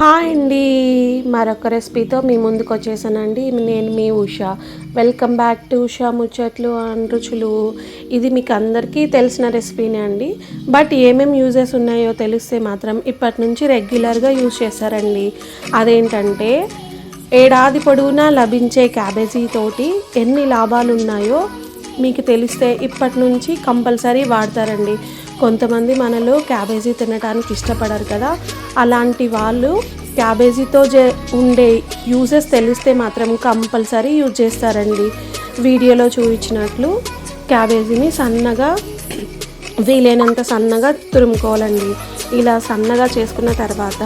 Hi అండి, మరొక రెసిపీతో మీ ముందుకు వచ్చేసానండి. నేను మీ Usha. Welcome back to Usha ముచ్చట్లు అండ్ రుచులు. ఇది మీకు అందరికీ తెలిసిన రెసిపీనే అండి. బట్ ఏమేమి యూజెస్ ఉన్నాయో తెలిస్తే మాత్రం ఇప్పటి నుంచి రెగ్యులర్గా యూజ్ చేస్తారండి. అదేంటంటే ఏడాది పొడవునా లభించే క్యాబేజీ తోటి ఎన్ని లాభాలు ఉన్నాయో మీకు తెలిస్తే ఇప్పటి నుంచి కంపల్సరీ వాడతారండి. కొంతమంది మనలో క్యాబేజీ తినడానికి ఇష్టపడరు కదా, అలాంటి వాళ్ళు క్యాబేజీతో ఉండే యూజెస్ తెలిస్తే మాత్రం కంపల్సరీ యూజ్ చేస్తారండి. వీడియోలో చూపించినట్లు క్యాబేజీని సన్నగా వీలైనంత సన్నగా తురుముకోవాలండి. ఇలా సన్నగా చేసుకున్న తర్వాత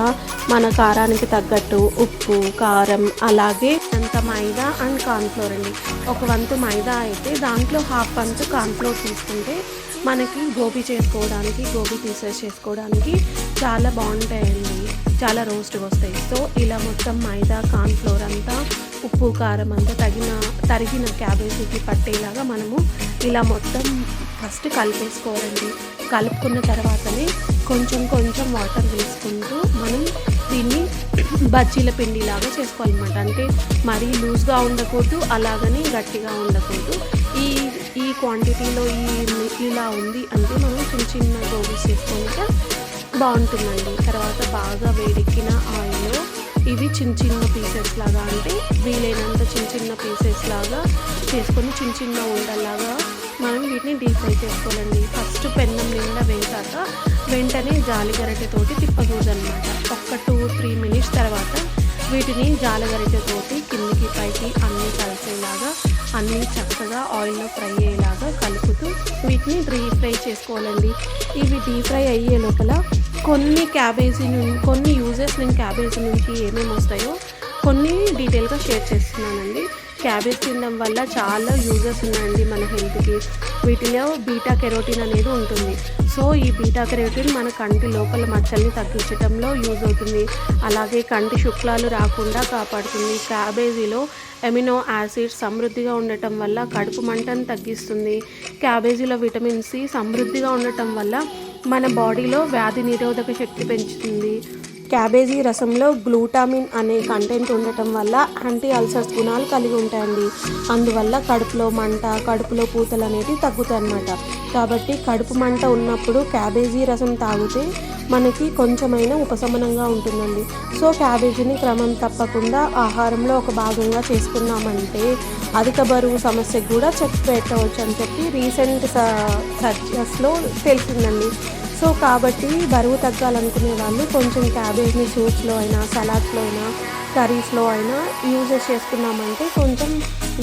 మన కారానికి తగ్గట్టు ఉప్పు, కారం, అలాగే అంత మైదా అండ్ కార్న్ఫ్లోర్ అండి. ఒక వంతు మైదా అయితే దాంట్లో హాఫ్ వంతు కార్న్ఫ్లోర్ తీసుకుంటే మనకి గోబీ చేసుకోవడానికి, గోబీ పీసెస్ చేసుకోవడానికి చాలా బాగుంటాయండి, చాలా రోస్ట్గా వస్తాయి. సో ఇలా మొత్తం మైదా, కార్న్ఫ్లోర్ అంతా, ఉప్పు, కారం అంతా తరిగిన క్యాబేజీకి పట్టేలాగా మనము ఇలా మొత్తం ఫస్ట్ కలిపేసుకోవాలండి. కలుపుకున్న తర్వాతనే కొంచెం కొంచెం వాటర్ వేసుకుంటూ మనం దీన్ని బజ్జీల పిండిలాగా చేసుకోవాలన్నమాట. అంటే మరీ లూజ్గా ఉండకూడదు, అలాగని గట్టిగా ఉండకూడదు. ఈ క్వాంటిటీలో ఇలా ఉంది అంటే మనం చిన్న చిన్న గోబీస్ చేసుకుంటే బాగుంటుందండి. తర్వాత బాగా వేడెక్కిన ఆయిల్లో ఇవి చిన్న చిన్న పీసెస్ లాగా, అంటే వీలైనంత చిన్న చిన్న పీసెస్ లాగా చేసుకొని చిన్న చిన్న ఉండలాగా మనం వీటిని డీప్ ఫ్రై చేసుకోవాలండి. ఫస్ట్ పెన్నం నిండా వేసాక వెంటనే జాలిగరిటెతోటి తిప్పకూడదనమాట. ఒక 2-3 మినిట్స్ తర్వాత వీటిని జాలిగరిటెతోటి కిందికి పైకి అన్నీ కలిసేలాగా, అన్నీ చక్కగా ఆయిల్లో ఫ్రై అయ్యేలాగా కలుపుతూ వీటిని డీప్ ఫ్రై చేసుకోవాలండి. ఇవి డీప్ ఫ్రై అయ్యే లోపల కొన్ని యూజెస్ నేను క్యాబేజీ నుంచి ఏమేమి వస్తాయో కొన్ని డీటెయిల్గా షేర్ చేస్తున్నానండి. క్యాబేజ్ తినడం వల్ల చాలా యూజెస్ ఉన్నాయండి మన హెల్త్కి. వీటిలో బీటా కెరోటిన్ అనేది ఉంటుంది. సో ఈ బీటా కెరోటిన్ మన కంటి లోపల మచ్చల్ని తగ్గించడంలో యూజ్ అవుతుంది. అలాగే కంటి శుక్లాలు రాకుండా కాపాడుతుంది. క్యాబేజీలో ఎమినో యాసిడ్స్ సమృద్ధిగా ఉండటం వల్ల కడుపు మంటను తగ్గిస్తుంది. క్యాబేజీలో విటమిన్ సి సమృద్ధిగా ఉండటం వల్ల మన బాడీలో వ్యాధి నిరోధక శక్తి పెంచుతుంది. క్యాబేజీ రసంలో గ్లూటామిన్ అనే కంటెంట్ ఉండటం వల్ల యాంటీ అల్సర్స్ గుణాలు కలిగి ఉంటాయండి. అందువల్ల కడుపులో మంట, కడుపులో పూతలు అనేవి తగ్గుతాయి అన్నమాట. కాబట్టి కడుపు మంట ఉన్నప్పుడు క్యాబేజీ రసం తాగితే మనకి కొంచెమైనా ఉపశమనంగా ఉంటుందండి. సో క్యాబేజీని క్రమం తప్పకుండా ఆహారంలో ఒక భాగంగా చేసుకున్నామంటే అధిక బరువు సమస్యకు కూడా చెక్ పెట్టవచ్చు అని చెప్పి రీసెంట్ సర్చెస్లో తెలిసిందండి. సో కాబట్టి బరువు తగ్గాలనుకునే వాళ్ళు కొంచెం క్యాబేజ్ని సూప్స్లో అయినా, సలాడ్స్లో అయినా, కర్రీస్లో అయినా యూజెస్ చేసుకున్నామంటే కొంచెం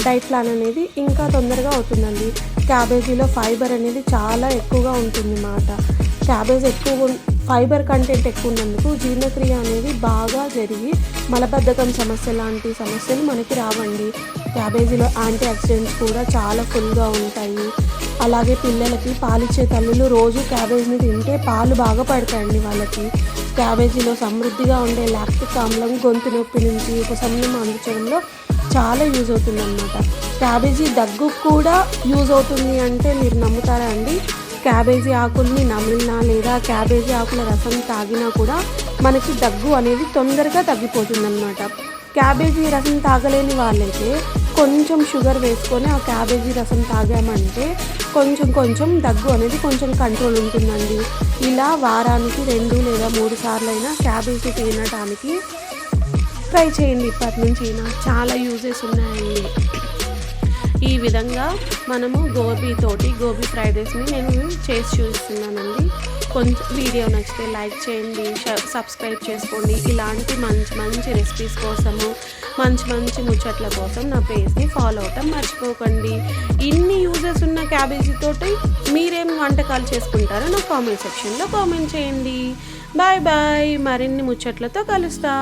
డైట్ ప్లాన్ అనేది ఇంకా తొందరగా అవుతుందండి. క్యాబేజీలో ఫైబర్ అనేది చాలా ఎక్కువగా ఉంటుంది అన్నమాట. క్యాబేజ్ ఫైబర్ కంటెంట్ ఎక్కువ ఉన్నందుకు జీర్ణక్రియ అనేది బాగా జరిగి మలబద్ధకం సమస్య లాంటి సమస్యలు మనకి రావండి. క్యాబేజీలో యాంటీ ఆక్సిడెంట్స్ కూడా చాలా ఫుల్గా ఉంటాయి. అలాగే పిల్లలకి పాలిచ్చే తల్లులు రోజు క్యాబేజ్ని తింటే పాలు బాగా పడతాయండి వాళ్ళకి. క్యాబేజీలో సమృద్ధిగా ఉండే లాక్టిక్ ఆమ్లం గొంతు నొప్పి నుంచి ఉపశమనం అందించడంలో చాలా యూజ్ అవుతుందన్నమాట. క్యాబేజీ దగ్గు కూడా యూజ్ అవుతుంది అంటే మీరు నమ్ముతారా అండి? క్యాబేజీ ఆకుల్ని నమిలినా లేదా క్యాబేజీ ఆకుల రసం తాగినా కూడా మనకి దగ్గు అనేది తొందరగా తగ్గిపోతుందన్నమాట. క్యాబేజీ రసం తాగలేని వాళ్ళైతే కొంచెం షుగర్ వేసుకొని ఆ క్యాబేజీ రసం తాగామంటే కొంచెం దగ్గు అనేది కొంచెం కంట్రోల్ ఉంటుందండి. ఇలా వారానికి 2 లేదా 3 సార్లు అయినా క్యాబేజీ తినడానికి ట్రై చేయండి. ఇప్పటి నుంచి చాలా యూజెస్ ఉన్నాయండి. ఈ విధంగా మనము గోబీ ఫ్రైడ్ రైస్ని నేను చేసి చూపిస్తున్నానండి. కొంచెం వీడియో నచ్చితే లైక్ చేయండి, సబ్స్క్రైబ్ చేసుకోండి. ఇలాంటి మంచి రెసిపీస్ కోసము, మంచి ముచ్చట్ల కోసం నా పేజ్ని ఫాలో అవటం మర్చిపోకండి. ఇన్ని యూజెస్ ఉన్న క్యాబేజీతోటి మీరేం వంటకాలు చేసుకుంటారో నా కామెంట్ సెక్షన్లో కామెంట్ చేయండి. బాయ్ బాయ్, మరిన్ని ముచ్చట్లతో కలుస్తా.